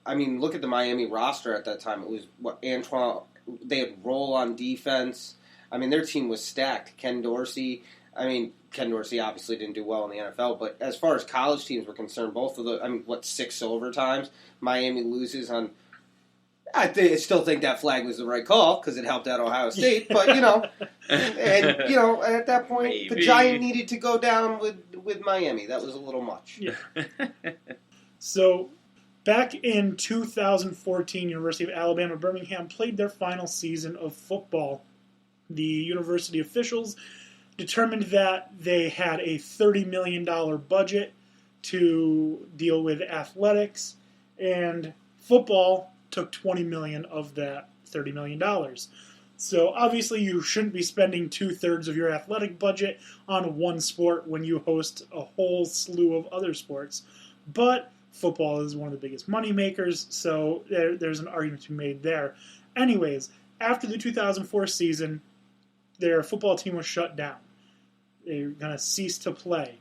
I mean, look at the Miami roster at that time. It was Antoine. They had Roll on defense. I mean, their team was stacked. Ken Dorsey. I mean, Ken Dorsey obviously didn't do well in the NFL, but as far as college teams were concerned, both of the, 6 overtimes, Miami loses on. I still think that flag was the right call because it helped out Ohio State, but at that point, Maybe. The Giant needed to go down with Miami. That was a little much. Yeah. So, back in 2014, University of Alabama Birmingham played their final season of football. The university officials determined that they had a $30 million budget to deal with athletics, and football took $20 million of that $30 million. So obviously you shouldn't be spending 2/3 of your athletic budget on one sport when you host a whole slew of other sports. But football is one of the biggest money makers, so there's an argument to be made there. Anyways, after the 2004 season, their football team was shut down. They're going to cease to play.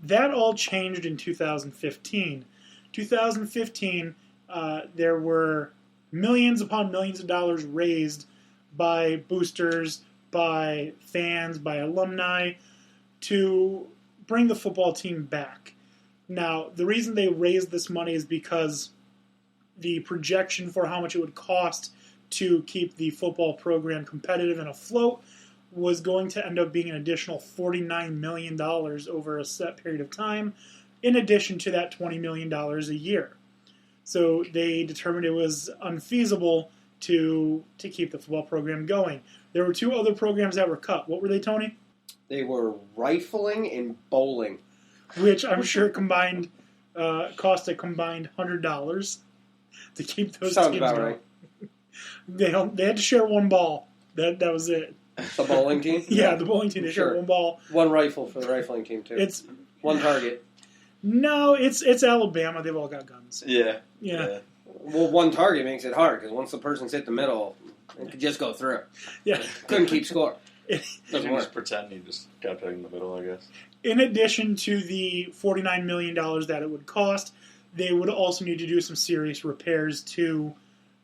That all changed in 2015. 2015, there were millions upon millions of dollars raised by boosters, by fans, by alumni to bring the football team back. Now, the reason they raised this money is because the projection for how much it would cost to keep the football program competitive and afloat was going to end up being an additional $49 million over a set period of time, in addition to that $20 million a year. So they determined it was unfeasible to keep the football program going. There were 2 other programs that were cut. What were they, Tony? They were rifling and bowling. Which I'm sure combined cost a combined $100 to keep those Sounds teams about going. right. They had to share one ball. That was it. The bowling team? Yeah, the bowling team. They shared one ball. One rifle for the rifling team, too. It's one target. No, it's Alabama. They've all got guns. Yeah. Well, one target makes it hard, because once the person's hit the middle, it could just go through. Yeah. Couldn't keep score. Doesn't just pretend you just got put in the middle, I guess. In addition to the $49 million that it would cost, they would also need to do some serious repairs to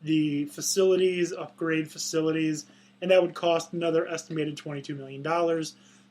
the facilities, upgrade facilities, and that would cost another estimated $22 million.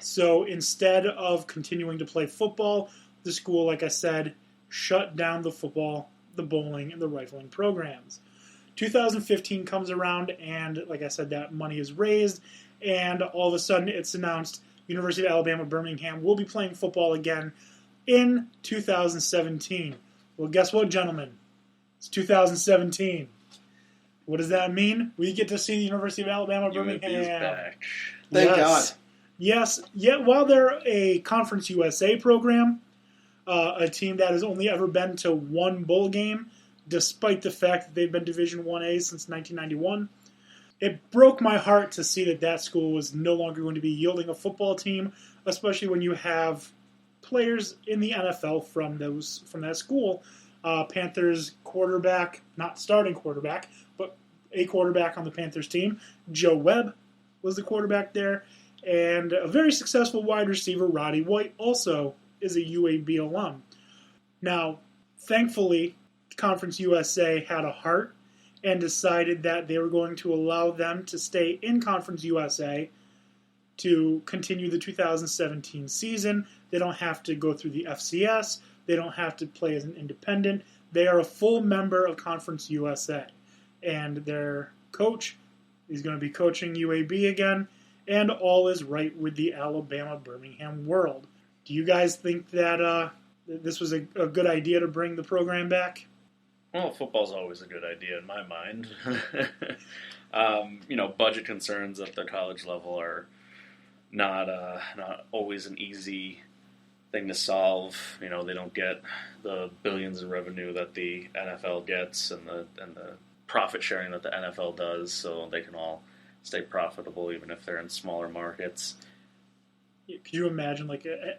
So instead of continuing to play football, the school, like I said, shut down the football, the bowling, and the rifling programs. 2015 comes around, and like I said, that money is raised, and all of a sudden it's announced University of Alabama Birmingham will be playing football again in 2017. Well, guess what, gentlemen? It's 2017. What does that mean? We get to see the University of Alabama Birmingham. UAB is back. Thank God. Yes. Yet while they're a Conference USA program, a team that has only ever been to one bowl game, despite the fact that they've been Division I-A since 1991, it broke my heart to see that school was no longer going to be yielding a football team, especially when you have players in the NFL from that school. Panthers quarterback, not starting quarterback, but a quarterback on the Panthers team, Joe Webb was the quarterback there, and a very successful wide receiver, Roddy White, also is a UAB alum. Now, thankfully, Conference USA had a heart and decided that they were going to allow them to stay in Conference USA to continue the 2017 season. They don't have to go through the FCS. They don't have to play as an independent. They are a full member of Conference USA. And their coach is going to be coaching UAB again, and all is right with the Alabama Birmingham world. Do you guys think that this was a good idea to bring the program back? Well, football's always a good idea in my mind. Budget concerns at the college level are not always an easy thing to solve. They don't get the billions in revenue that the NFL gets and the profit sharing that the NFL does, so they can all stay profitable even if they're in smaller markets. Could you imagine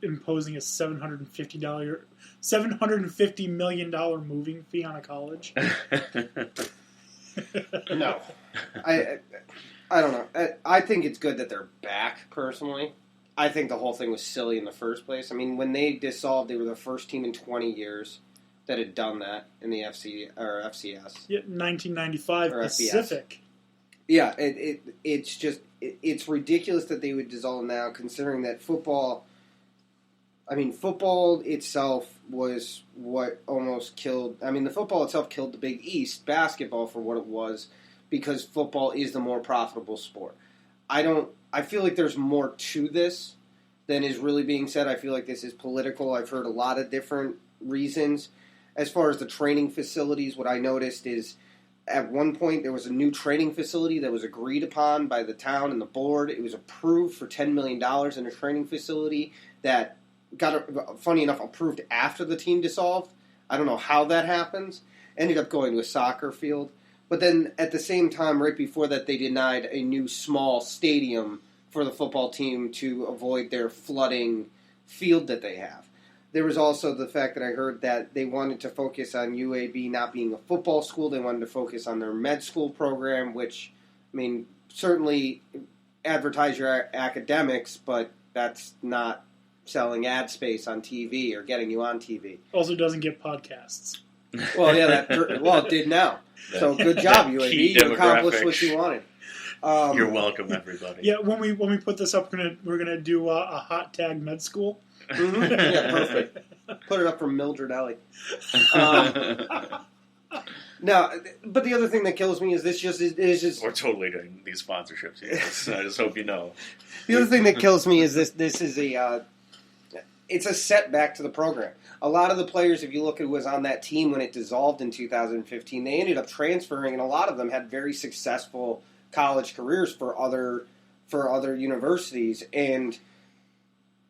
imposing a $750 million moving fee on a college? No. I don't know. I think it's good that they're back, personally. I think the whole thing was silly in the first place. I mean, when they dissolved, they were the first team in 20 years. that had done that in the FCS. Yeah, 1995 Or Pacific. Yeah, it's ridiculous that they would dissolve now, considering that football. I mean, football itself was what almost killed. I mean, the football itself killed the Big East basketball for what it was, because football is the more profitable sport. I feel like there's more to this than is really being said. I feel like this is political. I've heard a lot of different reasons. As far as the training facilities, what I noticed is at one point there was a new training facility that was agreed upon by the town and the board. It was approved for $10 million in a training facility that got, funny enough, approved after the team dissolved. I don't know how that happens. Ended up going to a soccer field. But then at the same time, right before that, they denied a new small stadium for the football team to avoid their flooding field that they have. There was also the fact that I heard that they wanted to focus on UAB not being a football school. They wanted to focus on their med school program, which, I mean, certainly advertise your academics, but that's not selling ad space on TV or getting you on TV. Also doesn't get podcasts. Well, yeah, it did now. So good job, UAB. You accomplished what you wanted. You're welcome, everybody. Yeah, when we put this up, we're gonna do a hot tag med school. Mm-hmm. Yeah, perfect. Put it up for Mildred Ellie. No, but the other thing that kills me is this just We're totally doing these sponsorships, yes. I just hope you know. The other thing that kills me is this is it's a setback to the program. A lot of the players, if you look at who was on that team when it dissolved in 2015, they ended up transferring, and a lot of them had very successful college careers for other universities. And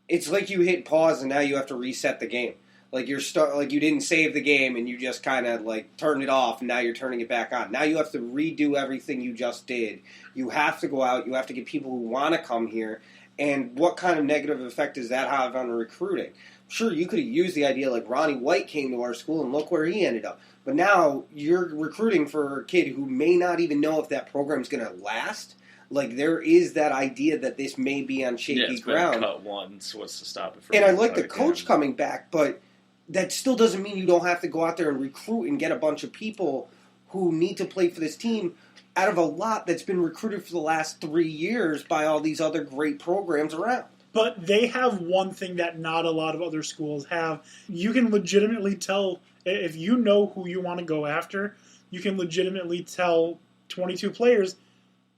it's like you hit pause and now you have to reset the game. Like you didn't save the game and you just kind of like turned it off and now you're turning it back on. Now you have to redo everything you just did. You have to go out. You have to get people who want to come here. And what kind of negative effect does that have on recruiting? Sure, you could have used the idea like Ronnie White came to our school and look where he ended up. But now you're recruiting for a kid who may not even know if that program's going to last. Like, there is that idea that this may be on shaky ground. Been cut once. What's to stop it from And I like the coach coming back, but that still doesn't mean you don't have to go out there and recruit and get a bunch of people who need to play for this team out of a lot that's been recruited for the last 3 years by all these other great programs around. But they have one thing that not a lot of other schools have. You can legitimately tell, if you know who you want to go after, you can legitimately tell 22 players,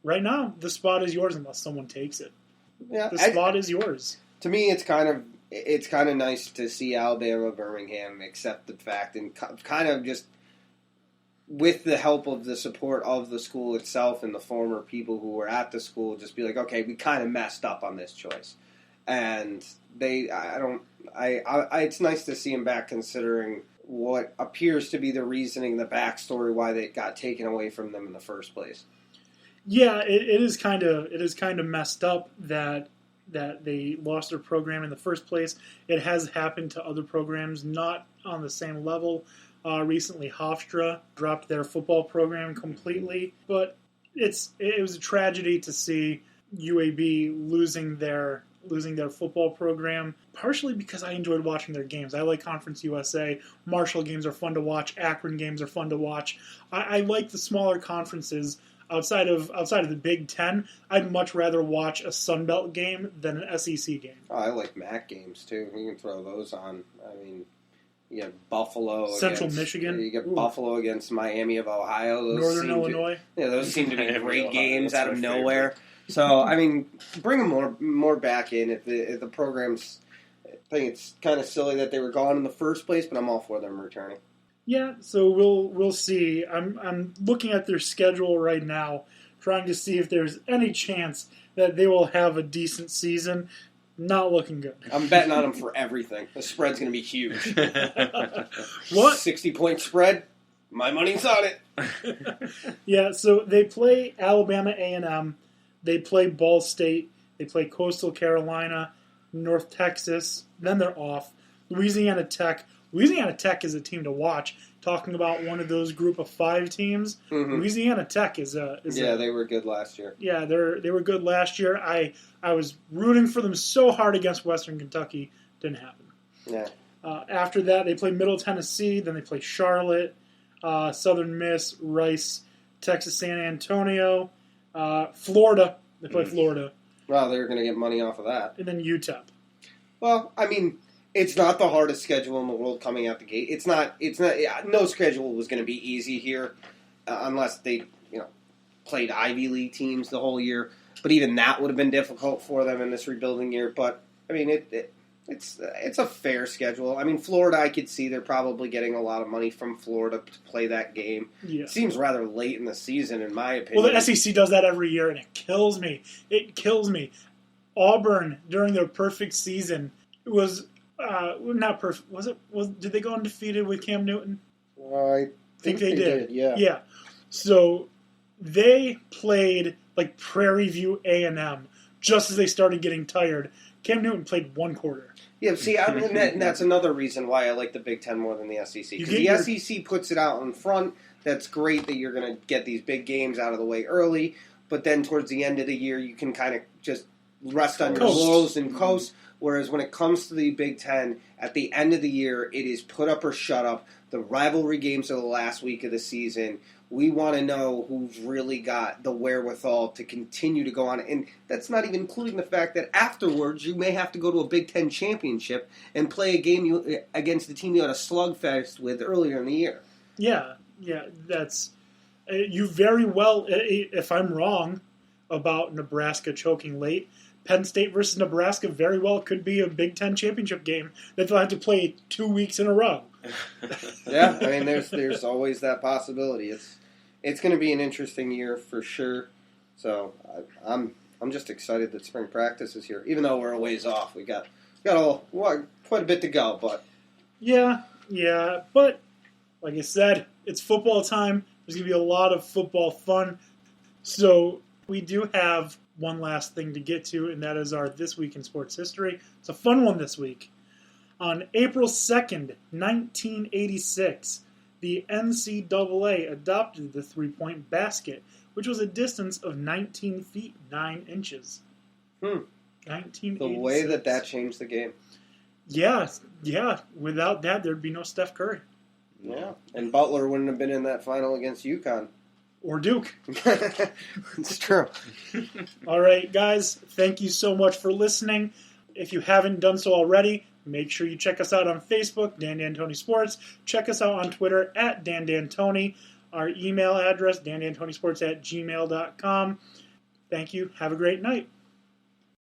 right now, the spot is yours unless someone takes it. Yeah, the spot is yours. To me, it's kind of nice to see Alabama, Birmingham accept the fact and kind of just, with the help of the support of the school itself and the former people who were at the school, just be like, okay, we kind of messed up on this choice. And it's nice to see him back, considering what appears to be the reasoning, the backstory why they got taken away from them in the first place. Yeah, it is kind of messed up that they lost their program in the first place. It has happened to other programs, not on the same level. Recently, Hofstra dropped their football program completely, but it was a tragedy to see UAB losing their football program, partially because I enjoyed watching their games. I like Conference USA. Marshall games are fun to watch. Akron games are fun to watch. I like the smaller conferences outside of the Big Ten. I'd much rather watch a Sun Belt game than an SEC game. Oh, I like MAC games too. You can throw those on. I mean, you get Buffalo Central against, Michigan. You get Buffalo against Miami of Ohio. Northern Illinois. Those seem to be great games out of nowhere. So, I mean, bring them more back in if the programs. I think it's kind of silly that they were gone in the first place, but I'm all for them returning. Yeah, so we'll see. I'm looking at their schedule right now, trying to see if there's any chance that they will have a decent season. Not looking good. I'm betting on them for everything. The spread's going to be huge. What? 60-point spread? My money's on it. Yeah, so they play Alabama A&M. They play Ball State. They play Coastal Carolina, North Texas. Then they're off. Louisiana Tech. Louisiana Tech is a team to watch. Talking about one of those group of 5 teams, mm-hmm. Louisiana Tech is they were good last year. Yeah, they were good last year. I was rooting for them so hard against Western Kentucky. Didn't happen. Yeah. After that, they play Middle Tennessee. Then they play Charlotte, Southern Miss, Rice, Texas San Antonio, Florida. They play Florida. Well, they're going to get money off of that. And then UTEP. Well, I mean, it's not the hardest schedule in the world coming out the gate. It's not. No schedule was going to be easy here, unless they, played Ivy League teams the whole year. But even that would have been difficult for them in this rebuilding year. But I mean, it's a fair schedule. I mean, Florida, I could see they're probably getting a lot of money from Florida to play that game. Yeah. It seems rather late in the season, in my opinion. Well, the SEC does that every year, and it kills me. It kills me. Auburn, during their perfect season, was not perfect. Was it? Did they go undefeated with Cam Newton? I think they did. Yeah. Yeah. So they played like Prairie View A&M just as they started getting tired. Cam Newton played one quarter. Yeah, see, and that's another reason why I like the Big Ten more than the SEC. Because the SEC puts it out in front. That's great that you're going to get these big games out of the way early. But then towards the end of the year, you can kind of just rest on your laurels and coast. Whereas when it comes to the Big Ten, at the end of the year, it is put up or shut up. The rivalry games are the last week of the season. We want to know who's really got the wherewithal to continue to go on. And that's not even including the fact that afterwards you may have to go to a Big Ten championship and play a game against the team you had a slugfest with earlier in the year. Yeah, that's... you very well, if I'm wrong about Nebraska choking late, Penn State versus Nebraska very well could be a Big Ten championship game that they'll have to play 2 weeks in a row. Yeah, I mean, there's always that possibility. It's going to be an interesting year for sure. So I'm just excited that spring practice is here, even though we're a ways off. We got quite a bit to go, but yeah. But like I said, it's football time. There's going to be a lot of football fun. So we do have one last thing to get to, and that is our This Week in Sports History. It's a fun one this week. On April 2nd, 1986, the NCAA adopted the three-point basket, which was a distance of 19 feet, 9 inches. 1986. The way that changed the game. Yeah. Without that, there'd be no Steph Curry. Yeah, and Butler wouldn't have been in that final against UConn. Or Duke. It's true. All right, guys, thank you so much for listening. If you haven't done so already, make sure you check us out on Facebook, DanDanTony Sports. Check us out on Twitter at DanDanTony. Our email address, DanDanTonySports@gmail.com. Thank you. Have a great night.